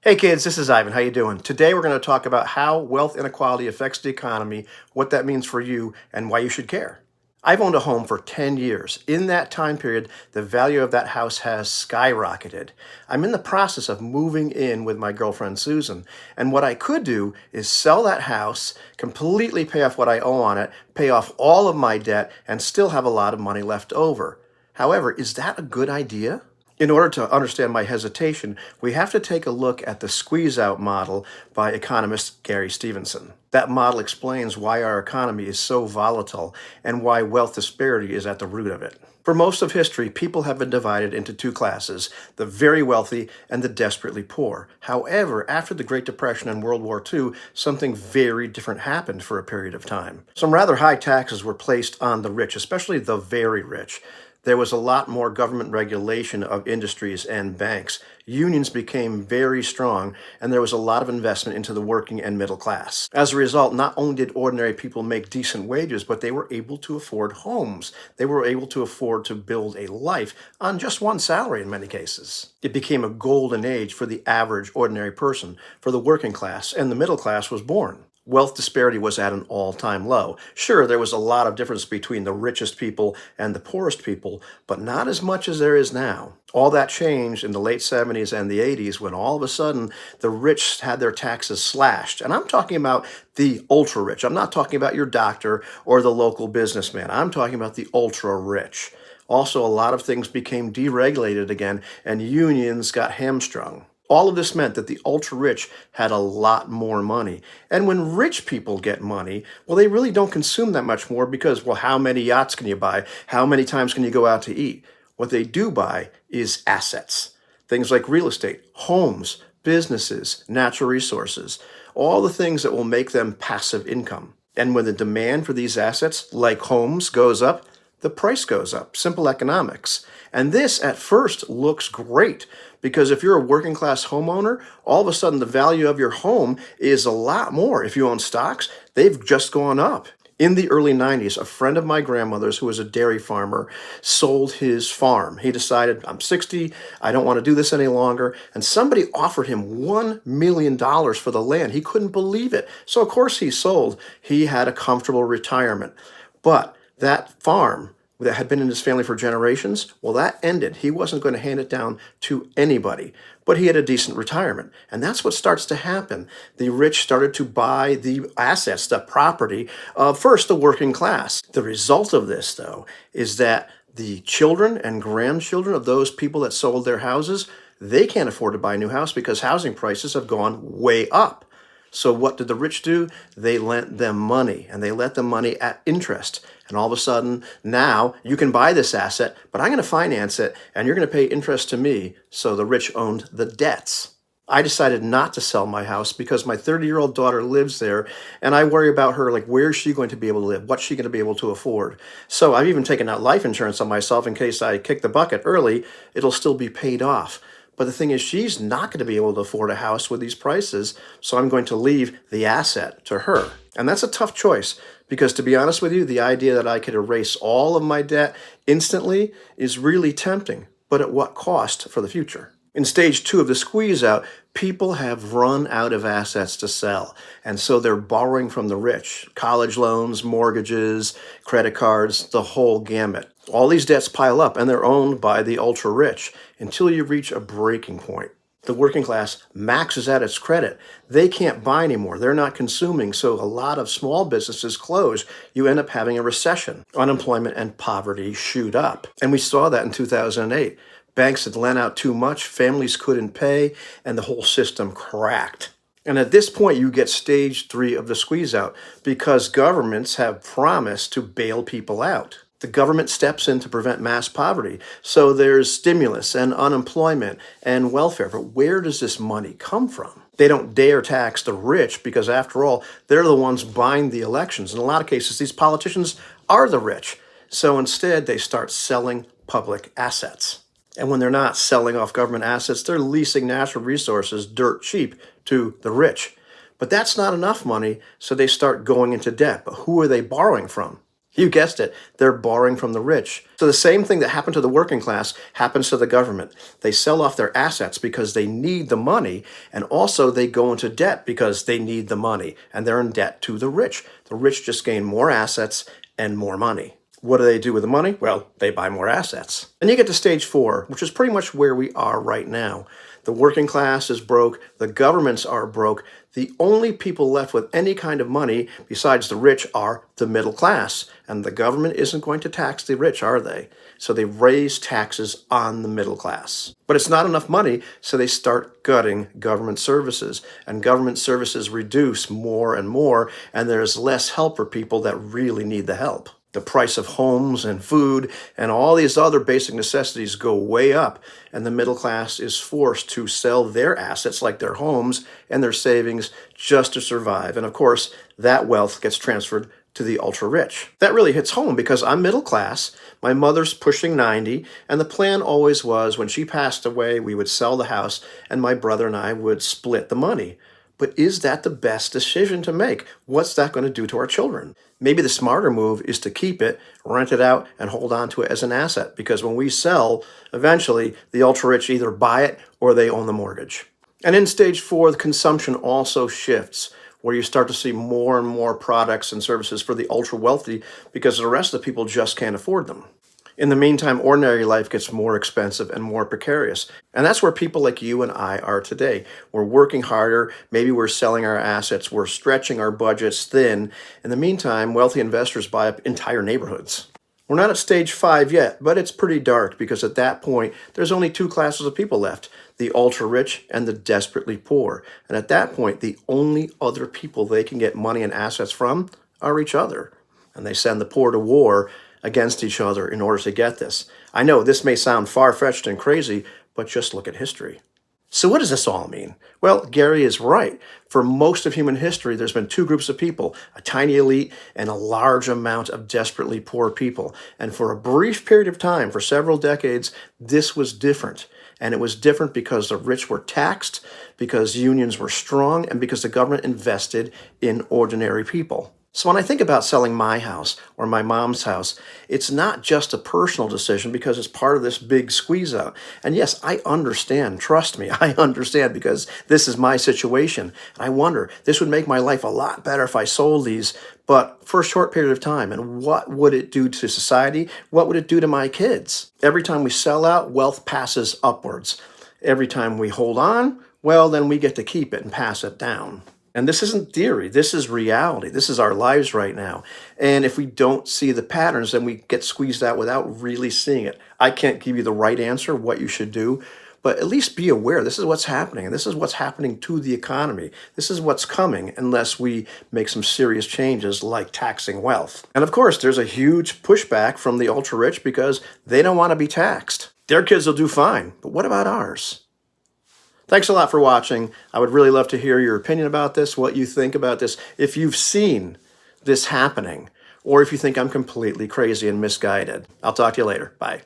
Hey kids, this is Ivan. How you doing? Today we're going to talk about how wealth inequality affects the economy, what that means for you, and why you should care. I've owned a home for 10 years. In that time period, the value of that house has skyrocketed. I'm in the process of moving in with my girlfriend Susan, and what I could do is sell that house, completely pay off what I owe on it, pay off all of my debt, and still have a lot of money left over. However, is that a good idea? In order to understand my hesitation, we have to take a look at the squeeze-out model by economist Gary Stevenson. That model explains why our economy is so volatile and why wealth disparity is at the root of it. For most of history, people have been divided into two classes, the very wealthy and the desperately poor. However, after the Great Depression and World War II, something very different happened for a period of time. Some rather high taxes were placed on the rich, especially the very rich. There was a lot more government regulation of industries and banks. Unions became very strong, and there was a lot of investment into the working and middle class. As a result, not only did ordinary people make decent wages, but they were able to afford homes. They were able to afford to build a life on just one salary in many cases. It became a golden age for the average ordinary person, for the working class, and the middle class was born. Wealth disparity was at an all-time low. Sure, there was a lot of difference between the richest people and the poorest people, but not as much as there is now. All that changed in the late 70s and the 80s when all of a sudden the rich had their taxes slashed. And I'm talking about the ultra-rich. I'm not talking about your doctor or the local businessman. I'm talking about the ultra-rich. Also, a lot of things became deregulated again, and unions got hamstrung. All of this meant that the ultra-rich had a lot more money. And when rich people get money, well, they really don't consume that much more because, well, how many yachts can you buy? How many times can you go out to eat? What they do buy is assets. Things like real estate, homes, businesses, natural resources, all the things that will make them passive income. And when the demand for these assets, like homes, goes up, the price goes up. Simple economics. And this at first looks great because if you're a working class homeowner, all of a sudden the value of your home is a lot more. If you own stocks, they've just gone up. In the early 90s, a friend of my grandmother's who was a dairy farmer sold his farm. He decided, I'm 60, I don't want to do this any longer. And somebody offered him $1 million for the land. He couldn't believe it. So of course he sold. He had a comfortable retirement. But that farm that had been in his family for generations, well, that ended. He wasn't going to hand it down to anybody, but he had a decent retirement. And that's what starts to happen. The rich started to buy the assets, the property of first the working class. The result of this, though, is that the children and grandchildren of those people that sold their houses, they can't afford to buy a new house because housing prices have gone way up. So what did the rich do? They lent them money, and they lent them money at interest. And all of a sudden, now you can buy this asset, but I'm going to finance it, and you're going to pay interest to me. So the rich owned the debts. I decided not to sell my house because my 30-year-old daughter lives there, and I worry about her, like, where is she going to be able to live? What's she going to be able to afford? So I've even taken out life insurance on myself in case I kick the bucket early, it'll still be paid off. But the thing is, she's not going to be able to afford a house with these prices, so I'm going to leave the asset to her. And that's a tough choice because, to be honest with you, the idea that I could erase all of my debt instantly is really tempting, but at what cost for the future? In stage 2 of the squeeze out, people have run out of assets to sell, and so they're borrowing from the rich. College loans, mortgages, credit cards, the whole gamut. All these debts pile up, and they're owned by the ultra-rich until you reach a breaking point. The working class maxes out its credit. They can't buy anymore. They're not consuming, so a lot of small businesses close. You end up having a recession. Unemployment and poverty shoot up. And we saw that in 2008. Banks had lent out too much, families couldn't pay, and the whole system cracked. And at this point, you get stage 3 of the squeeze out because governments have promised to bail people out. The government steps in to prevent mass poverty. So there's stimulus and unemployment and welfare. But where does this money come from? They don't dare tax the rich because, after all, they're the ones buying the elections. In a lot of cases, these politicians are the rich. So instead, they start selling public assets. And when they're not selling off government assets, they're leasing natural resources dirt cheap to the rich. But that's not enough money, so they start going into debt. But who are they borrowing from? You guessed it, they're borrowing from the rich. So the same thing that happened to the working class happens to the government. They sell off their assets because they need the money, and also they go into debt because they need the money, and they're in debt to the rich. The rich just gain more assets and more money. What do they do with the money? Well, they buy more assets. And you get to stage 4, which is pretty much where we are right now. The working class is broke, the governments are broke. The only people left with any kind of money besides the rich are the middle class. And the government isn't going to tax the rich, are they? So they raise taxes on the middle class. But it's not enough money, so they start gutting government services. And government services reduce more and more, and there's less help for people that really need the help. The price of homes and food and all these other basic necessities go way up, and the middle class is forced to sell their assets like their homes and their savings just to survive. And of course, that wealth gets transferred to the ultra-rich. That really hits home because I'm middle class, my mother's pushing 90, and the plan always was when she passed away, we would sell the house and my brother and I would split the money. But is that the best decision to make? What's that going to do to our children? Maybe the smarter move is to keep it, rent it out, and hold on to it as an asset. Because when we sell, eventually the ultra-rich either buy it or they own the mortgage. And in stage 4, the consumption also shifts, where you start to see more and more products and services for the ultra-wealthy because the rest of the people just can't afford them. In the meantime, ordinary life gets more expensive and more precarious. And that's where people like you and I are today. We're working harder, maybe we're selling our assets, we're stretching our budgets thin. In the meantime, wealthy investors buy up entire neighborhoods. We're not at stage 5 yet, but it's pretty dark because at that point, there's only 2 classes of people left, the ultra-rich and the desperately poor. And at that point, the only other people they can get money and assets from are each other. And they send the poor to war against each other in order to get this. I know this may sound far-fetched and crazy, but just look at history. So what does this all mean? Well, Gary is right. For most of human history, there's been 2 groups of people, a tiny elite and a large amount of desperately poor people. And for a brief period of time, for several decades, this was different. And it was different because the rich were taxed, because unions were strong, and because the government invested in ordinary people. So when I think about selling my house or my mom's house, it's not just a personal decision because it's part of this big squeeze out. And yes, I understand. Trust me, I understand because this is my situation. And I wonder, this would make my life a lot better if I sold these, but for a short period of time. And what would it do to society? What would it do to my kids? Every time we sell out, wealth passes upwards. Every time we hold on, well, then we get to keep it and pass it down. And this isn't theory, this is reality. This is our lives right now. And if we don't see the patterns, then we get squeezed out without really seeing it. I can't give you the right answer, what you should do, but at least be aware. This is what's happening, and this is what's happening to the economy. This is what's coming unless we make some serious changes like taxing wealth. And of course, there's a huge pushback from the ultra-rich because they don't want to be taxed. Their kids will do fine, but what about ours? Thanks a lot for watching. I would really love to hear your opinion about this, what you think about this, if you've seen this happening, or if you think I'm completely crazy and misguided. I'll talk to you later. Bye.